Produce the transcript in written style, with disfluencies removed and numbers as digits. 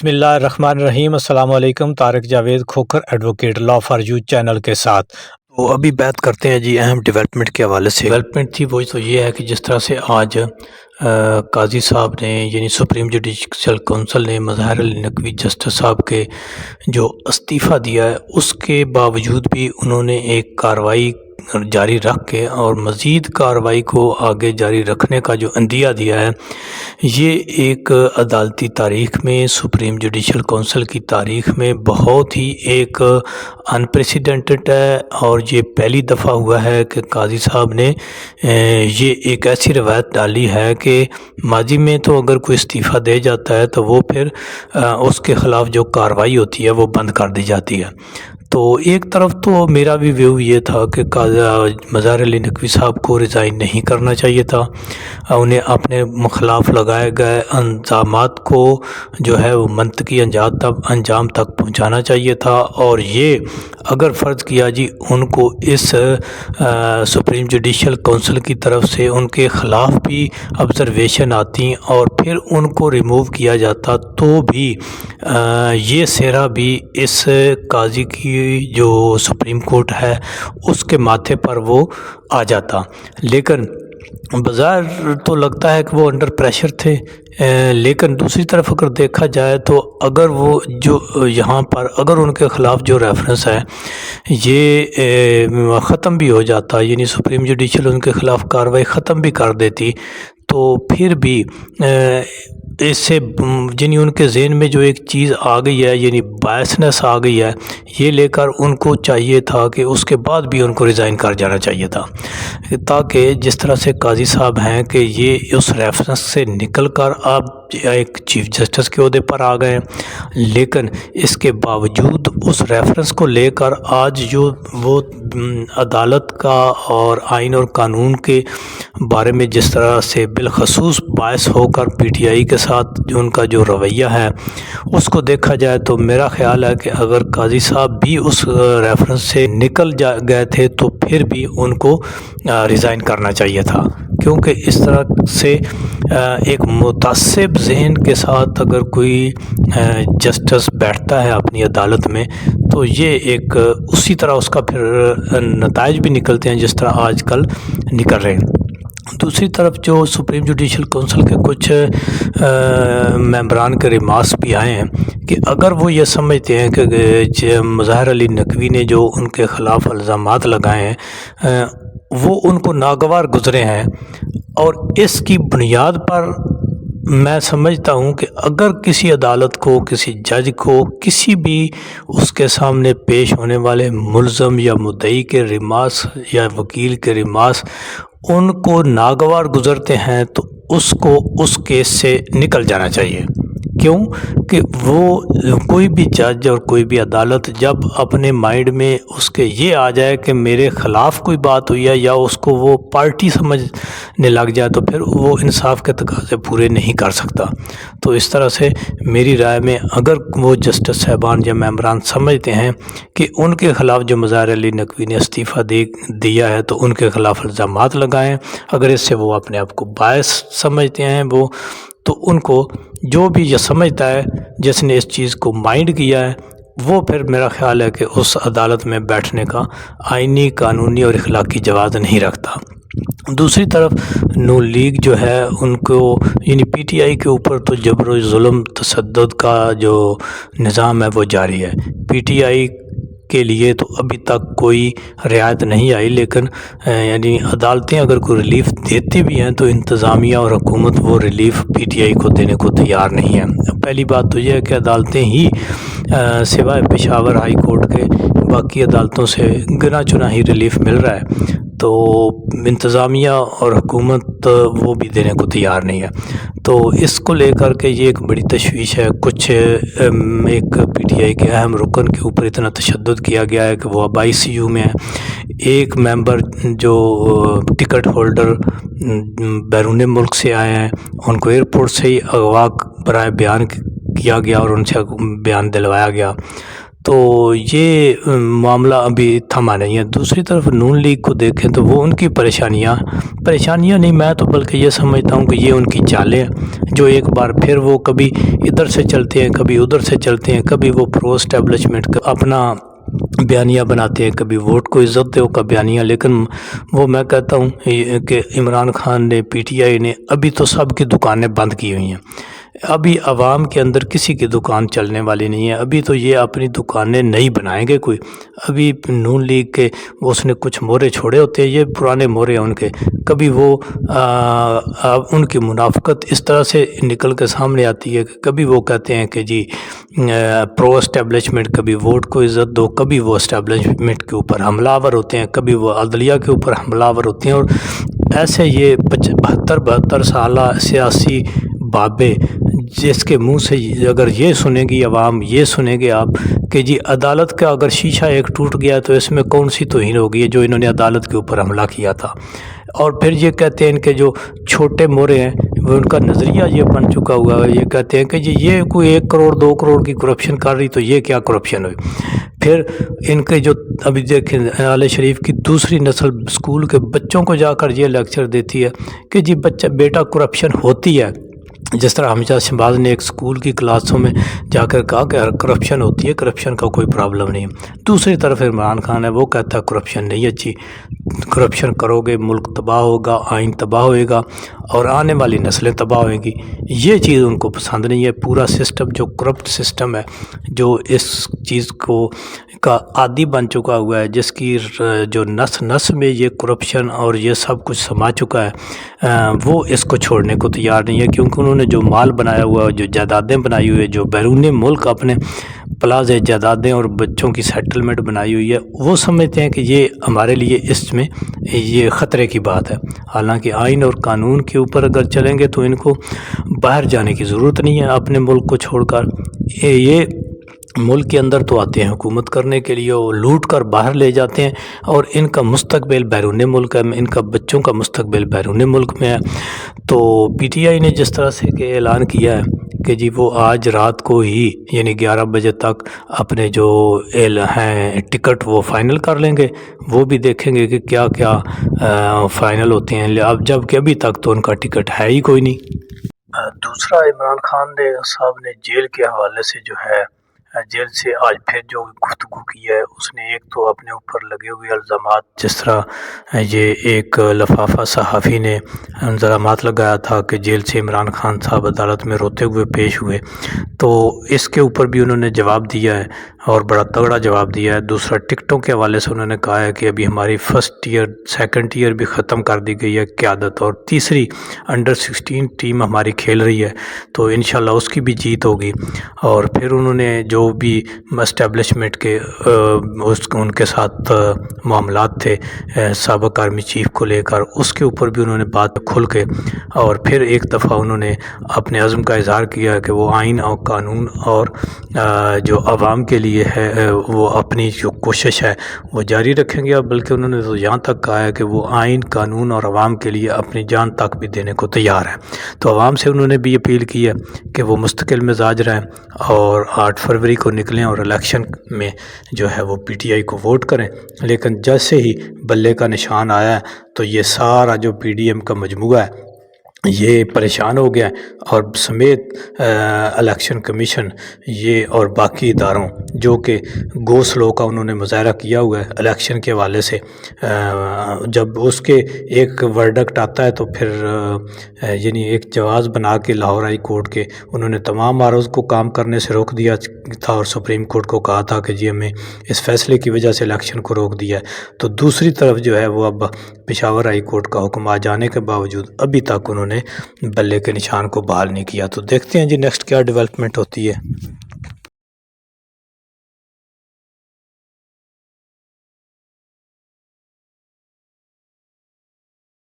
بسم اللہ الرحمن الرحیم۔ السلام علیکم۔ Tariq Javed Khokhar advocate law for you channel کے ساتھ تو ابھی بات کرتے ہیں جی اہم ڈیولپمنٹ کے حوالے سے۔ ڈیولپمنٹ تھی وہ تو یہ ہے کہ جس طرح سے آج قاضی صاحب نے یعنی سپریم جوڈیشل کونسل نے مظاہر علی نقوی جسٹس صاحب کے جو استعفیٰ دیا ہے اس کے باوجود بھی انہوں نے ایک کارروائی جاری رکھ کے اور مزید کارروائی کو آگے جاری رکھنے کا جو عندیہ دیا ہے، یہ ایک عدالتی تاریخ میں سپریم جوڈیشل کونسل کی تاریخ میں بہت ہی ایک انپریسیڈنٹڈ ہے، اور یہ پہلی دفعہ ہوا ہے کہ قاضی صاحب نے یہ ایک ایسی روایت ڈالی ہے کہ ماضی میں تو اگر کوئی استعفیٰ دے جاتا ہے تو وہ پھر اس کے خلاف جو کارروائی ہوتی ہے وہ بند کر دی جاتی ہے۔ تو ایک طرف تو میرا بھی ویو یہ تھا کہ مظاہر علی نقوی صاحب کو ریزائن نہیں کرنا چاہیے تھا، انہیں اپنے خلاف لگائے گئے الزامات کو جو ہے وہ منطقی انجام تک پہنچانا چاہیے تھا، اور یہ اگر فرض کیا جی ان کو اس سپریم جوڈیشل کونسل کی طرف سے ان کے خلاف بھی آبزرویشن آتی اور پھر ان کو ریموو کیا جاتا تو بھی یہ سہرا بھی اس قاضی کی جو سپریم کورٹ ہے اس کے ماتھے پر وہ آ جاتا، لیکن بظاہر تو لگتا ہے کہ وہ انڈر پریشر تھے، لیکن دوسری طرف اگر دیکھا جائے تو اگر وہ جو یہاں پر اگر ان کے خلاف جو ریفرنس ہے یہ ختم بھی ہو جاتا، یعنی سپریم جوڈیشل ان کے خلاف کارروائی ختم بھی کر دیتی، تو پھر بھی اس سے یعنی ان کے ذہن میں جو ایک چیز آ گئی ہے یعنی بائسنس آ گئی ہے، یہ لے کر ان کو چاہیے تھا کہ اس کے بعد بھی ان کو ریزائن کر جانا چاہیے تھا، تاکہ جس طرح سے قاضی صاحب ہیں کہ یہ اس ریفرنس سے نکل کر آپ ایک چیف جسٹس کے عہدے پر آ گئے، لیکن اس کے باوجود اس ریفرنس کو لے کر آج جو وہ عدالت کا اور آئین اور قانون کے بارے میں جس طرح سے بالخصوص باعث ہو کر پی ٹی آئی کے ساتھ جو ان کا جو رویہ ہے اس کو دیکھا جائے تو میرا خیال ہے کہ اگر قاضی صاحب بھی اس ریفرنس سے نکل گئے تھے تو پھر بھی ان کو ریزائن کرنا چاہیے تھا، کیونکہ اس طرح سے ایک متعصب ذہن کے ساتھ اگر کوئی جسٹس بیٹھتا ہے اپنی عدالت میں تو یہ ایک اسی طرح اس کا پھر نتائج بھی نکلتے ہیں جس طرح آج کل نکل رہے ہیں۔ دوسری طرف جو سپریم جوڈیشل کونسل کے کچھ ممبران کے ریمارکس بھی آئے ہیں کہ اگر وہ یہ سمجھتے ہیں کہ مظاہر علی نقوی نے جو ان کے خلاف الزامات لگائے ہیں وہ ان کو ناگوار گزرے ہیں، اور اس کی بنیاد پر میں سمجھتا ہوں کہ اگر کسی عدالت کو کسی جج کو کسی بھی اس کے سامنے پیش ہونے والے ملزم یا مدعی کے ریمارکس یا وکیل کے ریمارکس ان کو ناگوار گزرتے ہیں تو اس کو اس کیس سے نکل جانا چاہیے۔ کیوں کہ وہ کوئی بھی جج اور کوئی بھی عدالت جب اپنے مائنڈ میں اس کے یہ آ جائے کہ میرے خلاف کوئی بات ہوئی ہے یا اس کو وہ پارٹی سمجھنے لگ جائے تو پھر وہ انصاف کے تقاضے پورے نہیں کر سکتا۔ تو اس طرح سے میری رائے میں اگر وہ جسٹس صاحبان یا ممبران سمجھتے ہیں کہ ان کے خلاف جو مظاہر علی نقوی نے استعفیٰ دیا ہے تو ان کے خلاف الزامات لگائیں، اگر اس سے وہ اپنے آپ کو باعث سمجھتے ہیں وہ تو ان کو جو بھی یہ سمجھتا ہے جس نے اس چیز کو مائنڈ کیا ہے وہ پھر میرا خیال ہے کہ اس عدالت میں بیٹھنے کا آئینی قانونی اور اخلاقی جواز نہیں رکھتا۔ دوسری طرف نون لیگ جو ہے ان کو یعنی پی ٹی آئی کے اوپر تو جبر و ظلم تشدد کا جو نظام ہے وہ جاری ہے، پی ٹی آئی کے لیے تو ابھی تک کوئی رعایت نہیں آئی، لیکن یعنی عدالتیں اگر کوئی ریلیف دیتی بھی ہیں تو انتظامیہ اور حکومت وہ ریلیف پی ٹی آئی کو دینے کو تیار نہیں ہے۔ پہلی بات تو یہ ہے کہ عدالتیں ہی سوائے پشاور ہائی کورٹ کے باقی عدالتوں سے گنا چنا ہی ریلیف مل رہا ہے، تو انتظامیہ اور حکومت وہ بھی دینے کو تیار نہیں ہے، تو اس کو لے کر کے یہ ایک بڑی تشویش ہے۔ کچھ ایک پی ٹی آئی کے اہم رکن کے اوپر اتنا تشدد کیا گیا ہے کہ وہ اب آئی سی یو میں ہے، ایک ممبر جو ٹکٹ ہولڈر بیرون ملک سے آئے ہیں ان کو ایئرپورٹ سے ہی اغوا برائے بیان کیا گیا اور ان سے بیان دلوایا گیا، تو یہ معاملہ ابھی تھما نہیں ہے۔ دوسری طرف نون لیگ کو دیکھیں تو وہ ان کی پریشانیاں نہیں، میں تو بلکہ یہ سمجھتا ہوں کہ یہ ان کی چالیں ہیں جو ایک بار پھر وہ کبھی ادھر سے چلتے ہیں، کبھی ادھر سے چلتے ہیں، کبھی وہ پرو اسٹیبلشمنٹ کا اپنا بیانیہ بناتے ہیں، کبھی ووٹ کو عزت دو کا بیانیہ۔ لیکن وہ میں کہتا ہوں کہ عمران خان نے، پی ٹی آئی نے ابھی تو سب کی دکانیں بند کی ہوئی ہیں۔ ابھی عوام کے اندر کسی کی دکان چلنے والی نہیں ہے۔ ابھی تو یہ اپنی دکانیں نہیں بنائیں گے کوئی۔ ابھی نون لیگ کے اس نے کچھ مورے چھوڑے ہوتے ہیں، یہ پرانے مورے ہیں ان کے۔ کبھی وہ ان کی منافقت اس طرح سے نکل کے سامنے آتی ہے کہ کبھی وہ کہتے ہیں کہ جی پرو اسٹیبلشمنٹ، کبھی ووٹ کو عزت دو، کبھی وہ اسٹیبلشمنٹ کے اوپر حملہ آور ہوتے ہیں، کبھی وہ عدلیہ کے اوپر حملہ آور ہوتے ہیں۔ اور ایسے یہ 72 سالہ سیاسی بابے جس کے منہ سے اگر یہ سنیں گی عوام، یہ سنیں گے آپ کہ جی عدالت کا اگر شیشہ ایک ٹوٹ گیا تو اس میں کون سی توہین ہوگی جو انہوں نے عدالت کے اوپر حملہ کیا تھا۔ اور پھر یہ کہتے ہیں ان کے جو چھوٹے مورے ہیں وہ ان کا نظریہ یہ بن چکا ہوا ہے، یہ کہتے ہیں کہ جی یہ کوئی 1 کروڑ 2 کروڑ کی کرپشن کر رہی تو یہ کیا کرپشن ہوئی۔ پھر ان کے جو ابھی دیکھیں اعلی شریف کی دوسری نسل اسکول کے بچوں کو جا کر یہ لیکچر دیتی ہے کہ جی بیٹا کرپشن ہوتی ہے۔ جس طرح حمزہ شہباز نے ایک اسکول کی کلاسوں میں جا کر کہا کہ کرپشن ہوتی ہے، کرپشن کا کوئی پرابلم نہیں ہے۔ دوسری طرف عمران خان ہے، وہ کہتا ہے کرپشن نہیں اچھی، کرپشن کرو گے ملک تباہ ہوگا، آئین تباہ ہوئے گا اور آنے والی نسلیں تباہ ہوئیں گی۔ یہ چیز ان کو پسند نہیں ہے۔ پورا سسٹم جو کرپٹ سسٹم ہے، جو اس چیز کا عادی بن چکا ہوا ہے، جس کی جو نس میں یہ کرپشن اور یہ سب کچھ سما چکا ہے، وہ اس کو چھوڑنے کو تیار نہیں ہے، کیونکہ انہوں نے جو مال بنایا ہوا ہے، جو جائیدادیں بنائی ہوئی ہے، جو بیرون ملک اپنے پلازے جائیدادیں اور بچوں کی سیٹلمنٹ بنائی ہوئی ہے، وہ سمجھتے ہیں کہ یہ ہمارے لیے اس میں یہ خطرے کی بات ہے۔ حالانکہ آئین اور قانون کے اوپر اگر چلیں گے تو ان کو باہر جانے کی ضرورت نہیں ہے اپنے ملک کو چھوڑ کر۔ یہ ملک کے اندر تو آتے ہیں حکومت کرنے کے لیے، وہ لوٹ کر باہر لے جاتے ہیں اور ان کا مستقبل بیرون ملک ہے، ان کا بچوں کا مستقبل بیرون ملک میں ہے۔ تو پی ٹی آئی نے جس طرح سے کہ اعلان کیا ہے کہ جی وہ آج رات کو ہی یعنی 11 بجے تک اپنے جو ہیں ٹکٹ وہ فائنل کر لیں گے، وہ بھی دیکھیں گے کہ کیا کیا فائنل ہوتے ہیں، اب جب کہ ابھی تک تو ان کا ٹکٹ ہے ہی کوئی نہیں۔ دوسرا عمران خان صاحب نے جیل کے حوالے سے جو ہے، جیل سے آج پھر جو گفتگو کی ہے، اس نے ایک تو اپنے اوپر لگے ہوئے الزامات، جس طرح یہ ایک لفافہ صحافی نے الزامات لگایا تھا کہ جیل سے عمران خان صاحب عدالت میں روتے ہوئے پیش ہوئے، تو اس کے اوپر بھی انہوں نے جواب دیا ہے اور بڑا تگڑا جواب دیا ہے۔ دوسرا ٹکٹوں کے حوالے سے انہوں نے کہا ہے کہ ابھی ہماری فرسٹ ایئر سیکنڈ ایئر بھی ختم کر دی گئی ہے قیادت، اور تیسری انڈر 16 ٹیم ہماری کھیل رہی ہے، تو انشاءاللہ اس کی بھی جیت ہوگی۔ اور پھر انہوں نے جو بھی اسٹیبلشمنٹ کے ان کے ساتھ معاملات تھے سابق آرمی چیف کو لے کر، اس کے اوپر بھی انہوں نے بات کھل کے، اور پھر ایک دفعہ انہوں نے اپنے عزم کا اظہار کیا کہ وہ آئین اور قانون اور جو عوام کے لیے ہے وہ اپنی جو کوشش ہے وہ جاری رکھیں گے، بلکہ انہوں نے تو یہاں تک کہا ہے کہ وہ آئین قانون اور عوام کے لیے اپنی جان تک بھی دینے کو تیار ہے۔ تو عوام سے انہوں نے بھی اپیل کی ہے کہ وہ مستقل مزاج رہیں اور 8 فروری کو نکلیں اور الیکشن میں جو ہے وہ پی ٹی آئی کو ووٹ کریں۔ لیکن جیسے ہی بلے کا نشان آیا ہے تو یہ سارا جو پی ڈی ایم کا مجموعہ ہے یہ پریشان ہو گیا اور سمیت الیکشن کمیشن یہ اور باقی اداروں جو کہ گو سلو کا انہوں نے مظاہرہ کیا ہوا ہے الیکشن کے حوالے سے، جب اس کے ایک ورڈکٹ آتا ہے تو پھر یعنی ایک جواز بنا کے لاہور ہائی کورٹ کے انہوں نے تمام معرض کو کام کرنے سے روک دیا تھا اور سپریم کورٹ کو کہا تھا کہ جی ہمیں اس فیصلے کی وجہ سے الیکشن کو روک دیا ہے۔ تو دوسری طرف جو ہے وہ اب پشاور ہائی کورٹ کا حکم آ جانے کے باوجود ابھی تک انہوں نے بلے کے نشان کو بحال نہیں کیا۔ تو دیکھتے ہیں جی نیکسٹ کیا ڈیولپمنٹ ہوتی ہے۔